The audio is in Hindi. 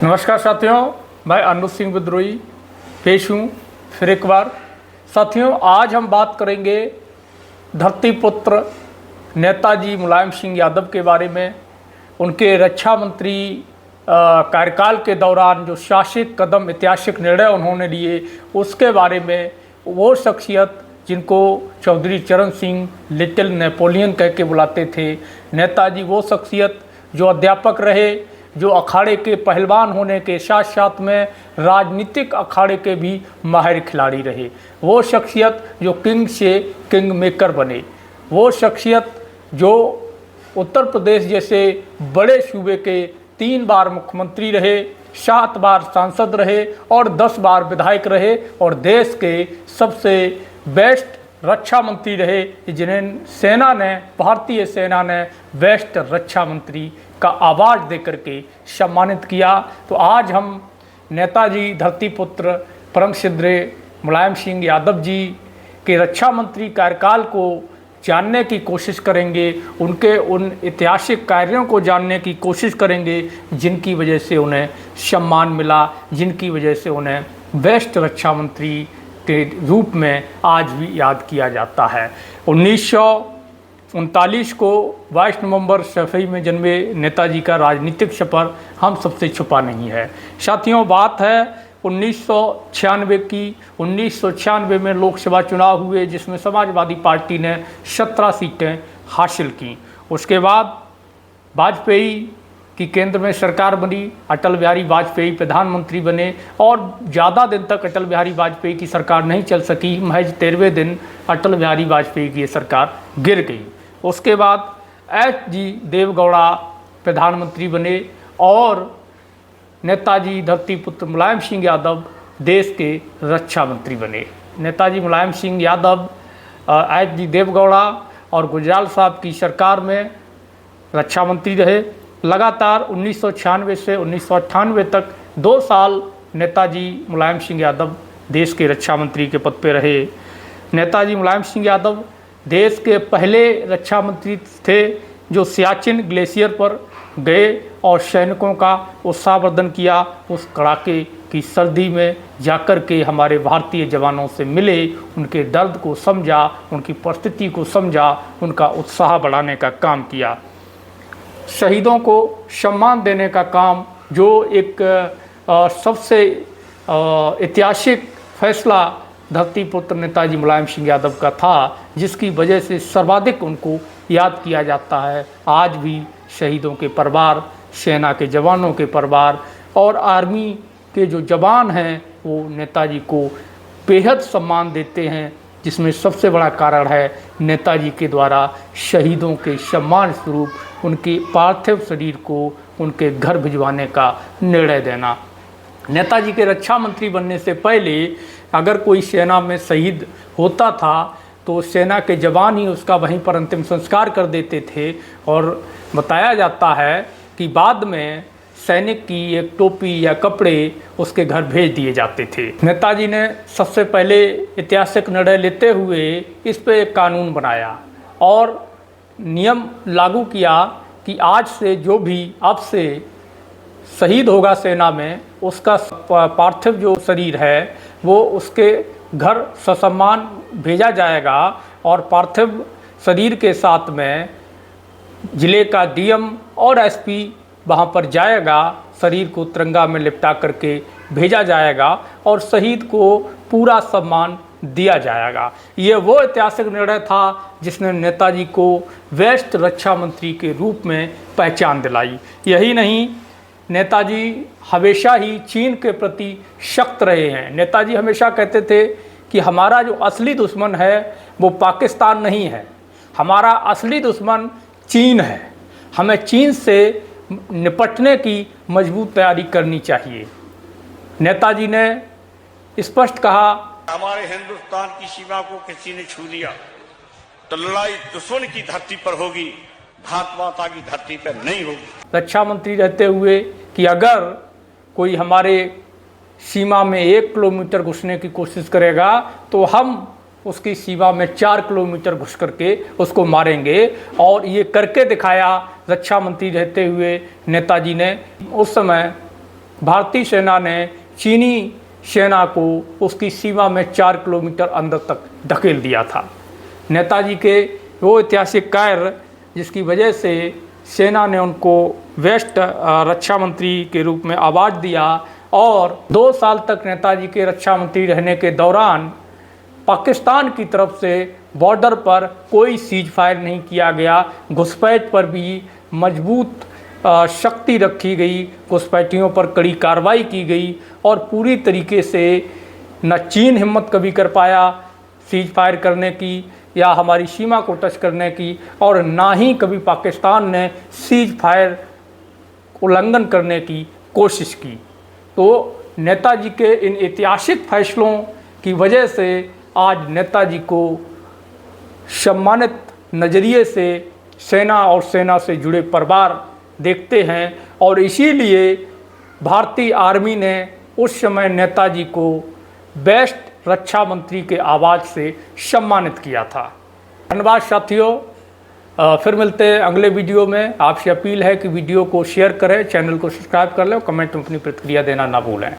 नमस्कार साथियों, मैं अनुज सिंह विद्रोही पेश हूँ फिर एक बार। साथियों, आज हम बात करेंगे धरती पुत्र नेताजी मुलायम सिंह यादव के बारे में। उनके रक्षा मंत्री कार्यकाल के दौरान जो शासित कदम, ऐतिहासिक निर्णय उन्होंने लिए, उसके बारे में। वो शख्सियत जिनको चौधरी चरण सिंह लिटिल नेपोलियन कह के बुलाते थे। नेताजी वो शख्सियत जो अध्यापक रहे, जो अखाड़े के पहलवान होने के साथ साथ में राजनीतिक अखाड़े के भी माहिर खिलाड़ी रहे। वो शख्सियत जो किंग से किंग मेकर बने। वो शख्सियत जो उत्तर प्रदेश जैसे बड़े सूबे के 3 बार मुख्यमंत्री रहे, 7 बार सांसद रहे और 10 बार विधायक रहे, और देश के सबसे बेस्ट रक्षा मंत्री रहे, जिन्हें सेना ने, भारतीय सेना ने बेस्ट रक्षा मंत्री का आवाज़ देकर के सम्मानित किया। तो आज हम नेताजी धरतीपुत्र परम श्रद्धेय मुलायम सिंह यादव जी के रक्षा मंत्री कार्यकाल को जानने की कोशिश करेंगे। उनके उन ऐतिहासिक कार्यों को जानने की कोशिश करेंगे जिनकी वजह से उन्हें सम्मान मिला, जिनकी वजह से उन्हें बेस्ट रक्षा मंत्री के रूप में आज भी याद किया जाता है। 1939 को 22 नवंबर सफई में जन्मे नेताजी का राजनीतिक सफ़र हम सबसे छुपा नहीं है। साथियों, बात है 1996 की। 1996 में लोकसभा चुनाव हुए, जिसमें समाजवादी पार्टी ने 17 सीटें हासिल की। उसके बाद वाजपेयी की केंद्र में सरकार बनी, अटल बिहारी वाजपेयी प्रधानमंत्री बने, और ज़्यादा दिन तक अटल बिहारी वाजपेयी की सरकार नहीं चल सकी। महज 13वें दिन अटल बिहारी वाजपेयी की सरकार गिर गई। उसके बाद एच.डी. देवेगौड़ा प्रधानमंत्री बने और नेताजी धरतीपुत्र मुलायम सिंह यादव देश के रक्षा मंत्री बने। नेताजी मुलायम सिंह यादव एच.डी. देवेगौड़ा और गुजराल साहब की सरकार में रक्षा मंत्री रहे। लगातार 1996 से 1998 तक 2 साल नेताजी मुलायम सिंह यादव देश के रक्षा मंत्री के पद पर रहे। नेताजी मुलायम सिंह यादव देश के पहले रक्षा मंत्री थे जो सियाचिन ग्लेशियर पर गए और सैनिकों का उत्साहवर्धन किया। उस कड़ाके की सर्दी में जाकर के हमारे भारतीय जवानों से मिले, उनके दर्द को समझा, उनकी परिस्थिति को समझा, उनका उत्साह बढ़ाने का काम किया। शहीदों को सम्मान देने का काम, जो एक सबसे ऐतिहासिक फैसला धरतीपुत्र नेताजी मुलायम सिंह यादव का था, जिसकी वजह से सर्वाधिक उनको याद किया जाता है। आज भी शहीदों के परिवार, सेना के जवानों के परिवार और आर्मी के जो जवान हैं, वो नेताजी को बेहद सम्मान देते हैं, जिसमें सबसे बड़ा कारण है नेताजी के द्वारा शहीदों के सम्मान स्वरूप उनके पार्थिव शरीर को उनके घर भिजवाने का निर्णय देना। नेताजी के रक्षा मंत्री बनने से पहले अगर कोई सेना में शहीद होता था तो सेना के जवान ही उसका वहीं पर अंतिम संस्कार कर देते थे, और बताया जाता है कि बाद में सैनिक की एक टोपी या कपड़े उसके घर भेज दिए जाते थे। नेताजी ने सबसे पहले ऐतिहासिक निर्णय लेते हुए इस पर एक कानून बनाया और नियम लागू किया कि आज से जो भी अब से शहीद होगा सेना में, उसका पार्थिव जो शरीर है वो उसके घर ससम्मान भेजा जाएगा, और पार्थिव शरीर के साथ में जिले का डीएम और एसपी वहाँ पर जाएगा, शरीर को तिरंगा में लिपटा करके भेजा जाएगा और शहीद को पूरा सम्मान दिया जाएगा। ये वो ऐतिहासिक निर्णय था जिसने नेताजी को बेस्ट रक्षा मंत्री के रूप में पहचान दिलाई। यही नहीं, नेताजी हमेशा ही चीन के प्रति सख्त रहे हैं। नेताजी हमेशा कहते थे कि हमारा जो असली दुश्मन है वो पाकिस्तान नहीं है, हमारा असली दुश्मन चीन है। हमें चीन से निपटने की मजबूत तैयारी करनी चाहिए। नेताजी ने स्पष्ट कहा, हमारे हिंदुस्तान की सीमा को किसी ने छू दिया तो लड़ाई दुश्मन की धरती पर होगी, भारत माता की धरती पर नहीं होगी। रक्षा मंत्री रहते हुए कि अगर कोई हमारे सीमा में 1 किलोमीटर घुसने की कोशिश करेगा तो हम उसकी सीमा में 4 किलोमीटर घुस करके उसको मारेंगे, और ये करके दिखाया रक्षा मंत्री रहते हुए नेताजी ने। उस समय भारतीय सेना ने चीनी सेना को उसकी सीमा में 4 किलोमीटर अंदर तक धकेल दिया था। नेताजी के वो ऐतिहासिक कार्य जिसकी वजह से सेना ने उनको बेस्ट रक्षा मंत्री के रूप में आवाज दिया, और 2 साल तक नेताजी के रक्षा मंत्री रहने के दौरान पाकिस्तान की तरफ से बॉर्डर पर कोई सीज फायर नहीं किया गया। घुसपैठ पर भी मजबूत शक्ति रखी गई, घुसपैठियों पर कड़ी कार्रवाई की गई, और पूरी तरीके से न चीन हिम्मत कभी कर पाया सीज फायर करने की या हमारी सीमा को टच करने की, और ना ही कभी पाकिस्तान ने सीज फायर उल्लंघन करने की कोशिश की। तो नेताजी के इन ऐतिहासिक फैसलों की वजह से आज नेताजी को सम्मानित नज़रिए से सेना और सेना से जुड़े परिवार देखते हैं, और इसीलिए भारतीय आर्मी ने उस समय नेताजी को बेस्ट रक्षा मंत्री के आवाज़ से सम्मानित किया था। धन्यवाद साथियों, फिर मिलते हैं अगले वीडियो में। आपसे अपील है कि वीडियो को शेयर करें, चैनल को सब्सक्राइब कर लें और कमेंट में अपनी प्रतिक्रिया देना ना भूलें।